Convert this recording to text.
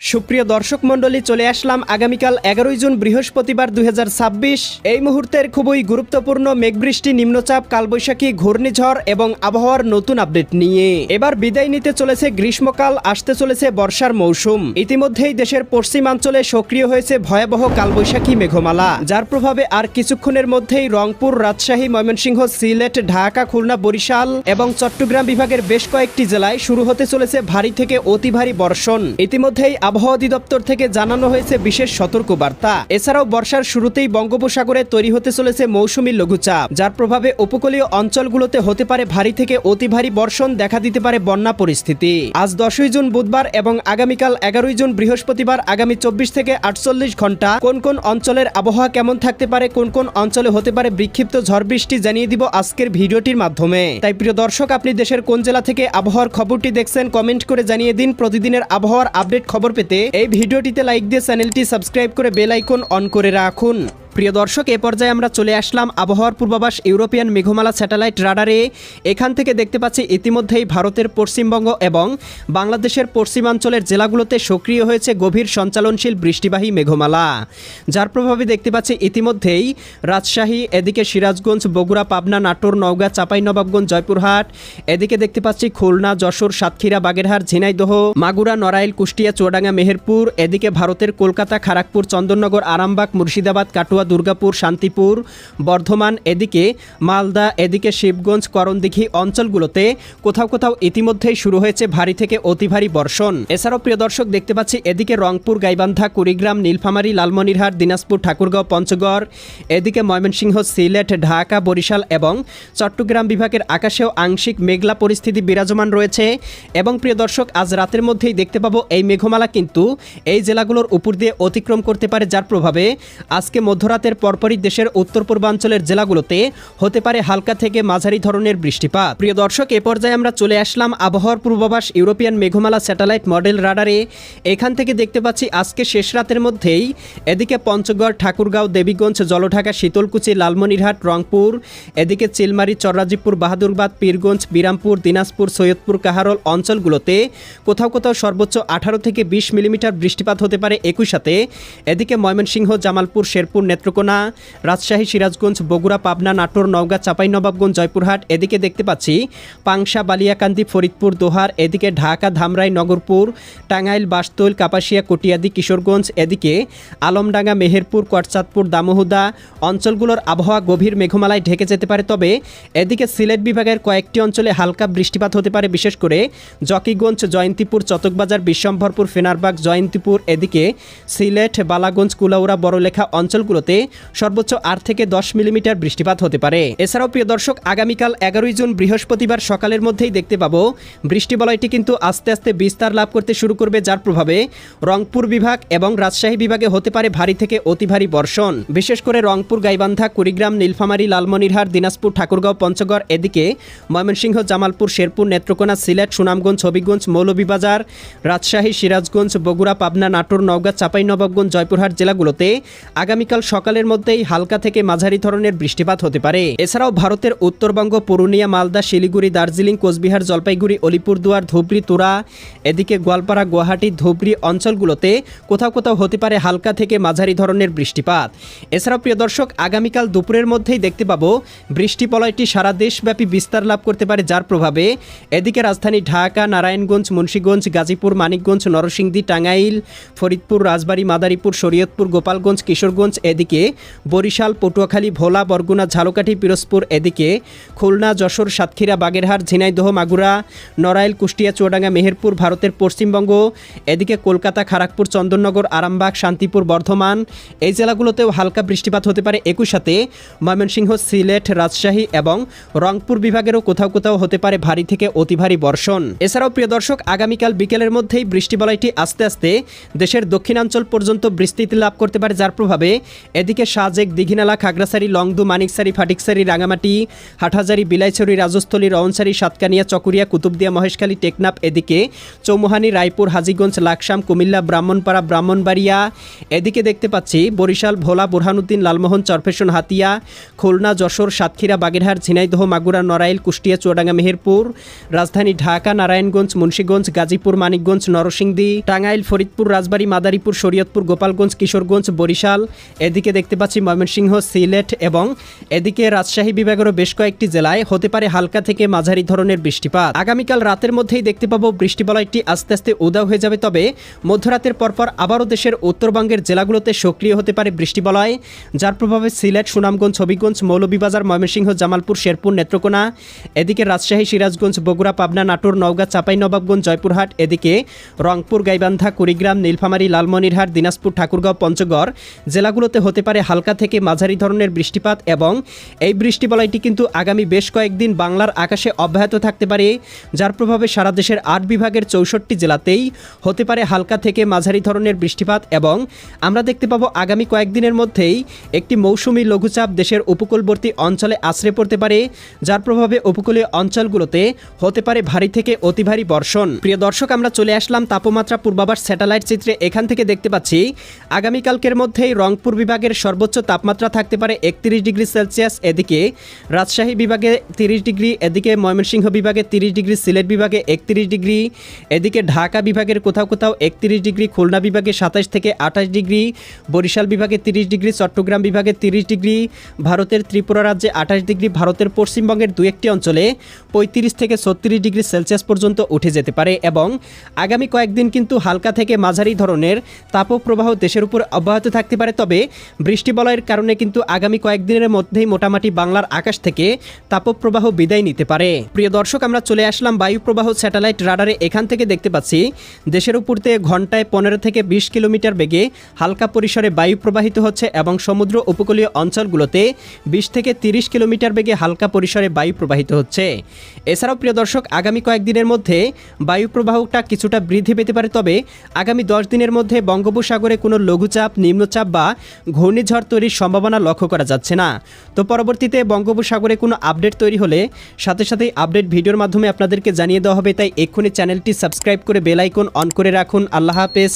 সুপ্রিয় দর্শক মণ্ডলী, চলে আসলাম আগামীকাল 11 জুন বৃহস্পতিবার 2026 এই মুহূর্তের খুবই গুরুত্বপূর্ণ মেঘবৃষ্টি, নিম্নচাপ, কালবৈশাখী, ঘূর্ণিঝড় এবং আবহাওয়ার নতুন আপডেট নিয়ে। এবার বিদায় নিতে চলেছে গ্রীষ্মকাল, আসতে চলেছে বর্ষার মৌসুম। ইতিমধ্যেই দেশের পশ্চিমাঞ্চলে সক্রিয় হয়েছে ভয়াবহ কালবৈশাখী মেঘমালা, যার প্রভাবে আর কিছুক্ষণের মধ্যেই রংপুর, রাজশাহী, ময়মনসিংহ, সিলেট, ঢাকা, খুলনা, বরিশাল এবং চট্টগ্রাম বিভাগের বেশ কয়েকটি জেলায় শুরু হতে চলেছে ভারী থেকে অতি ভারী বর্ষণ। ইতিমধ্যেই আবহাওয়া অধিদপ্তর থেকে জানানো হয়েছে বিশেষ সতর্কবার্তা। এছাড়াও বর্ষার শুরুতেই বঙ্গোপসাগরে তৈরি হতে চলেছে মৌসুমী লঘুচাপ, যার প্রভাবে উপকূলীয় অঞ্চলগুলোতে হতে পারে ভারী থেকে অতি ভারী বর্ষণ, দেখা দিতে পারে বন্যা পরিস্থিতি। আজ 10 জুন বুধবার এবং আগামীকাল 11 জুন বৃহস্পতিবার আগামী 24 থেকে 48 ঘন্টা কোন কোন অঞ্চলের আবহাওয়া কেমন থাকতে পারে, কোন কোন অঞ্চলে হতে পারে বিক্ষিপ্ত ঝড় বৃষ্টি জানিয়ে দিব আজকের ভিডিওটির মাধ্যমে। তাই প্রিয় দর্শক, আপনি দেশের কোন জেলা থেকে আবহাওয়ার খবরটি দেখছেন কমেন্ট করে জানিয়ে দিন। প্রতিদিনের আবহাওয়ার আপডেট খবর পেতে এই ভিডিওটিতে লাইক দিয়ে চ্যানেলটি সাবস্ক্রাইব করে বেল আইকন অন করে রাখুন। প্রিয় দর্শক, এ পর্যায়ে আমরা চলে আসলাম আবহাওয়ার পূর্বাভাস ইউরোপিয়ান মেঘমালা স্যাটেলাইট রাডারে। এখান থেকে দেখতে পাচ্ছি ইতিমধ্যেই ভারতের পশ্চিমবঙ্গ এবং বাংলাদেশের পশ্চিমাঞ্চলের জেলাগুলোতে সক্রিয় হয়েছে গভীর সঞ্চালনশীল বৃষ্টিবাহী মেঘমালা, যার প্রভাবে দেখতে পাচ্ছি ইতিমধ্যেই রাজশাহী, এদিকে সিরাজগঞ্জ, বগুড়া, পাবনা, নাটোর, নওগাঁ, চাঁপাইনবাবগঞ্জ, জয়পুরহাট, এদিকে দেখতে পাচ্ছি খুলনা, যশোর, সাতক্ষীরা, বাগেরহাট, ঝিনাইদহ, মাগুরা, নড়াইল, কুষ্টিয়া, চুয়াডাঙ্গা, মেহেরপুর, এদিকে ভারতের কলকাতা, খড়গপুর, চন্দননগর, আরামবাগ, মুর্শিদাবাদ, কাটুয়া, দুর্গাপুর, শান্তিপুর, বর্ধমান, এদিকে মালদা, এদিকে শিবগঞ্জ, করণদিঘি অঞ্চলগুলোতে কোথাও কোথাও ইতিমধ্যেই শুরু হয়েছে ভারী থেকে অতি ভারী বর্ষণ। এছাড়াও প্রিয় দর্শক দেখতে পাচ্ছি এদিকে রংপুর, গাইবান্ধা, কুড়িগ্রাম, নীলফামারী, লালমনিরহাট, দিনাজপুর, ঠাকুরগাঁও, পঞ্চগড়, এদিকে ময়মনসিংহ, সিলেট, ঢাকা, বরিশাল এবং চট্টগ্রাম বিভাগের আকাশেও আংশিক মেঘলা পরিস্থিতি বিরাজমান রয়েছে। এবং প্রিয় দর্শক, আজ রাতের মধ্যেই দেখতে পাবো এই মেঘমালা কিন্তু এই জেলাগুলোর উপর দিয়ে অতিক্রম করতে পারে, যার প্রভাবে আজকে মধ্যরাতের পরপরই দেশের উত্তর পূর্বাঞ্চলের জেলাগুলোতে হতে পারে হালকা থেকে মাঝারি ধরনের বৃষ্টিপাত। প্রিয় দর্শক, এ পর্যায়ে আমরা চলে আসলাম আবহাওয়ার পূর্বাভাস ইউরোপিয়ান মেঘমালা স্যাটেলাইট মডেল রাডারে। এখান থেকে দেখতে পাচ্ছি আজকে শেষ রাতের মধ্যেই এদিকে পঞ্চগড়, ঠাকুরগাঁও, দেবীগঞ্জ, জলঢাকা, শীতলকুচি, লালমনিরহাট, রংপুর, এদিকে চিলমারি, চররাজীবপুর, বাহাদুরবাদ, পীরগঞ্জ, বিরামপুর, দিনাজপুর, সৈয়দপুর, কাহারোল অঞ্চলগুলোতে কোথাও কোথাও সর্বোচ্চ 18 থেকে 20 মিলিমিটার বৃষ্টিপাত হতে পারে। একই সাথে এদিকে ময়মনসিংহ, জামালপুর, শেরপুর, নেত্রকোনা, রাজশাহী, সিরাজগঞ্জ, বগুড়া, পাবনা, নাটোর, নওগাঁ, চাঁপাইনবাবগঞ্জ, জয়পুরহাট, এদিকে দেখতে পাচ্ছি পাংশা, বালিয়াকান্দি, ফরিদপুর, দোহার, এদিকে ঢাকা, ধামরাই, নগরপুর, টাঙ্গাইল, বাসতৈল, কাপাসিয়া, কটিয়াদি, কিশোরগঞ্জ, এদিকে আলমডাঙ্গা, মেহেরপুর, করচাঁদপুর, দামোহদা অঞ্চলগুলোর আবহাওয়া গভীর মেঘমালায় ঢেকে যেতে পারে। তবে এদিকে সিলেট বিভাগের কয়েকটি অঞ্চলে হালকা বৃষ্টিপাত হতে পারে, বিশেষ করে জকিগঞ্জ, জয়ন্তীপুর, চতকবাজার, বিশ্বম্ভরপুর, ফেনারবাগ, জয়ন্তীপুর, এদিকে সিলেট, বালাগঞ্জ, কুলাউড়া, বড়লেখা অঞ্চলগুলোতে সর্বোচ্চ 8 থেকে 10 মিলিমিটার বৃষ্টিপাত হতে পারে। এছাড়াও প্রিয় দর্শক, আগামীকাল 11 জুন বৃহস্পতিবার সকালের মধ্যেই দেখতে পাবো বৃষ্টি বলয়টি কিন্তু আস্তে আস্তে বিস্তার লাভ করতে শুরু করবে, যার প্রভাবে রংপুর বিভাগ এবং রাজশাহী বিভাগে হতে পারে ভারী থেকে অতি ভারী বর্ষণ। বিশেষ করে রংপুর, গাইবান্ধা, কুড়িগ্রাম, নীলফামারী, লালমনিরহাট, দিনাজপুর, ঠাকুরগাঁও, পঞ্চগড়, এদিকে ময়মনসিংহ, জামালপুর, শেরপুর, নেত্রকোনা, সিলেট, সুনামগঞ্জ, হবিগঞ্জ, মৌলভীবাজার, রাজশাহী, সিরাজগঞ্জ, বগুড়া, পাবনা, নাটোর, নওগাঁ, চাঁপাইনবাবগঞ্জ, জয়পুরহাট জেলাগুলোতে আগামীকাল সকালের মধ্যেই হালকা থেকে মাঝারি ধরনের বৃষ্টিপাত হতে পারে। এছাড়াও ভারতের উত্তরবঙ্গ, পুরুলিয়া, মালদা, শিলিগুড়ি, দার্জিলিং, কোচবিহার, জলপাইগুড়ি, আলিপুরদুয়ার, ধুবড়ী, তুরা, এদিকে গোয়ালপাড়া, গুয়াহাটি, ধুবড়ী অঞ্চলগুলোতে কোথাও কোথাও হতে পারে হালকা থেকে মাঝারি ধরনের বৃষ্টিপাত। এছাড়াও প্রিয় দর্শক, আগামীকাল দুপুরের মধ্যেই দেখতে পাবো বৃষ্টি বলয়টি সারা দেশব্যাপী বিস্তার লাভ করতে পারে, যার প্রভাবে এদিকে রাজধানী ঢাকা, নারায়ণগঞ্জ, মুন্সিগঞ্জ, গাজীপুর, মানিকগঞ্জ, নরসিংদী, টাঙ্গাইল, ফরিদপুর, রাজবাড়ী, মাদারীপুর, শরীয়তপুর, গোপালগঞ্জ, কিশোরগঞ্জ, এদিকে বরিশাল, পটুয়াখালী, ভোলা, বরগুনা, ঝালকাঠি, পিরোজপুর, এদিকে খুলনা, যশোর, সাতক্ষীরা, বাগেরহাট, ঝিনাইদহ, মাগুরা, নড়াইল, কুষ্টিয়া, চুয়াডাঙ্গা, মেহেরপুর, ভারতের পশ্চিমবঙ্গ, এদিকে কলকাতা, খড়গপুর, চন্দননগর, আরামবাগ, শান্তিপুর, বর্ধমান এই জেলাগুলোতেও হালকা বৃষ্টিপাত হতে পারে। একই সাথে ময়মনসিংহ, সিলেট, রাজশাহী এবং রংপুর বিভাগেরও কোথাও কোথাও হতে পারে ভারী থেকে অতি ভারী বর্ষণ। এছাড়াও প্রিয় দর্শক, আগামীকাল বিকেলের মধ্যেই বৃষ্টি বলয়টি আস্তে আস্তে দেশের দক্ষিণাঞ্চল পর্যন্ত বিস্তৃতি লাভ করতে পারে, যার প্রভাবে এদিকে সাজেক, দিঘিনালা, খাগড়াছড়ি, লংদু, মানিকছড়ি, ফাটিকছড়ি, রাঙামাটি, হাটহাজারি, বিলাইছড়ি, রাজস্থলী, রওনছড়ি, সাতকানিয়া, চকুরিয়া, কুতুবদিয়া, মহেশখালী, টেকনাফ, এদিকে চৌমুহানি, রায়পুর, হাজীগঞ্জ, লাকসাম, কুমিল্লা, ব্রাহ্মণপাড়া, ব্রাহ্মণবাড়িয়া, এদিকে দেখতে পাচ্ছি বরিশাল, ভোলা, বুরহানুদ্দিন, লালমোহন, চরফেশন, হাতিয়া, খুলনা, যশোর, সাতক্ষীরা, বাগেরহাট, ঝিনাইদহ, মাগুরা, নড়াইল, কুষ্টিয়া, চুয়াডাঙ্গা, মেহেরপুর, রাজধানী ঢাকা, নারায়ণগঞ্জ, মুন্সিগঞ্জ, গাজীপুর, মানিকগঞ্জ, নরসিংদী, টাঙ্গাইল, ফরিদপুর, রাজবাড়ী, মাদারীপুর, শরীয়তপুর, গোপালগঞ্জ, কিশোরগঞ্জ, বরিশাল, এদিকে দেখতে পাচ্ছি ময়মনসিংহ, সিলেট এবং এদিকে রাজশাহী বিভাগেরও বেশ কয়েকটি জেলায় হতে পারে হালকা থেকে মাঝারি ধরনের বৃষ্টিপাত। আগামীকাল রাতের মধ্যেই দেখতে পাবো বৃষ্টিবলয়টি আস্তে আস্তে উধাও হয়ে যাবে, তবে মধ্যরাতের পরপর আবারও দেশের উত্তরবঙ্গের জেলাগুলোতে সক্রিয় হতে পারে বৃষ্টিবলয়, যার প্রভাবে সিলেট, সুনামগঞ্জ, হবিগঞ্জ, মৌলভীবাজার, ময়মনসিংহ, জামালপুর, শেরপুর, নেত্রকোনা, এদিকে রাজশাহী, সিরাজগঞ্জ, বগুড়া, পাবনা, নাটোর, নওগাঁ, চাঁপাইনবাবগঞ্জ, জয়পুরহাট, এদিকে রংপুর, গাইবান্ধা, কুড়িগ্রাম, নীলফামারী, লালমনিরহাট, দিনাজপুর, ঠাকুরগাঁও, পঞ্চগড় জেলাগুলোতে হতে পারে হালকা থেকে মাঝারি ধরনের বৃষ্টিপাত এবং এই বৃষ্টিবলয়টি কিন্তু আগামী বেশ কয়েকদিন বাংলার আকাশে অব্যাহত থাকতে পারে, যার প্রভাবে সারা দেশের ৮ বিভাগের ৬৪ জেলাতেই হতে পারে হালকা থেকে মাঝারি ধরনের বৃষ্টিপাত এবং আমরা দেখতে পাবো আগামী কয়েকদিনের মধ্যেই একটি মৌসুমী লঘুচাপ দেশের উপকূলবর্তী অঞ্চলে আছড়ে পড়তে পারে, যার প্রভাবে উপকূলীয় অঞ্চলগুলোতে হতে পারে ভারী থেকে অতি ভারী বর্ষণ। প্রিয় দর্শক, আমরা চলে আসলাম তাপমাত্রা পূর্বাভাস স্যাটেলাইট চিত্রে। এখান থেকে দেখতে পাচ্ছি আগামীকালকের মধ্যেই রংপুর বিভাগের সর্বোচ্চ তাপমাত্রা থাকতে পারে ৩১ ডিগ্রি সেলসিয়াস, এদিকে রাজশাহী বিভাগে ৩০ ডিগ্রি, এদিকে ময়মনসিংহ বিভাগে ৩০ ডিগ্রি, সিলেট বিভাগে ৩১ ডিগ্রি, এদিকে ঢাকা বিভাগের কোথাও কোথাও ৩১ ডিগ্রি, খুলনা বিভাগে ২৭ থেকে ২৮ ডিগ্রি, বরিশাল বিভাগে ৩০ ডিগ্রি, চট্টগ্রাম বিভাগে ৩০ ডিগ্রি, ভারতের ত্রিপুরা রাজ্যে ২৮ ডিগ্রি, ভারতের পশ্চিমবঙ্গের দু একটি অঞ্চলে ৩৫ থেকে ৩৬ ডিগ্রি সেলসিয়াস পর্যন্ত উঠে যেতে পারে এবং আগামী কয়েকদিন কিন্তু হালকা থেকে মাঝারি ধরনের তাপপ্রবাহ দেশের উপর অব্যাহত থাকতে পারে, তবে বৃষ্টিবলয়ের কারণে কিন্তু আগামী কয়েকদিনের মধ্যেই মোটামুটি বাংলার আকাশ থেকে তাপপ্রবাহ বিদায় নিতে পারে। প্রিয় দর্শক, আমরা চলে আসলাম বায়ু প্রবাহ স্যাটেলাইট রাডারে। এখান থেকে দেখতে পাচ্ছি দেশের উপর দিয়ে ঘন্টায় ১৫ থেকে ২০ কিলোমিটার বেগে হালকা পরিসরে বায়ু প্রবাহিত হচ্ছে এবং সমুদ্র উপকূলীয় অঞ্চলগুলোতে ২০ থেকে ৩০ কিলোমিটার বেগে হালকা পরিসরে বায়ু প্রবাহিত হচ্ছে। এছাড়াও প্রিয় দর্শক, আগামী কয়েকদিনের মধ্যে বায়ু প্রবাহটা কিছুটা বৃদ্ধি পেতে পারে, তবে আগামী ১০ দিনের মধ্যে বঙ্গোপসাগরে কোনো লঘুচাপ, নিম্নচাপ বা ঘূর্ণিঝড় তৈরির সম্ভাবনা লক্ষ্য করা যাচ্ছে না। তো পরবর্তীতে বঙ্গোপসাগরে কোনো আপডেট তৈরি হলে সাথে সাথেই আপডেট ভিডিওর মাধ্যমে আপনাদেরকে জানিয়ে দেওয়া হবে, তাই এক্ষুনি চ্যানেলটি সাবস্ক্রাইব করে বেল আইকন অন করে রাখুন। আল্লাহ হাফেজ।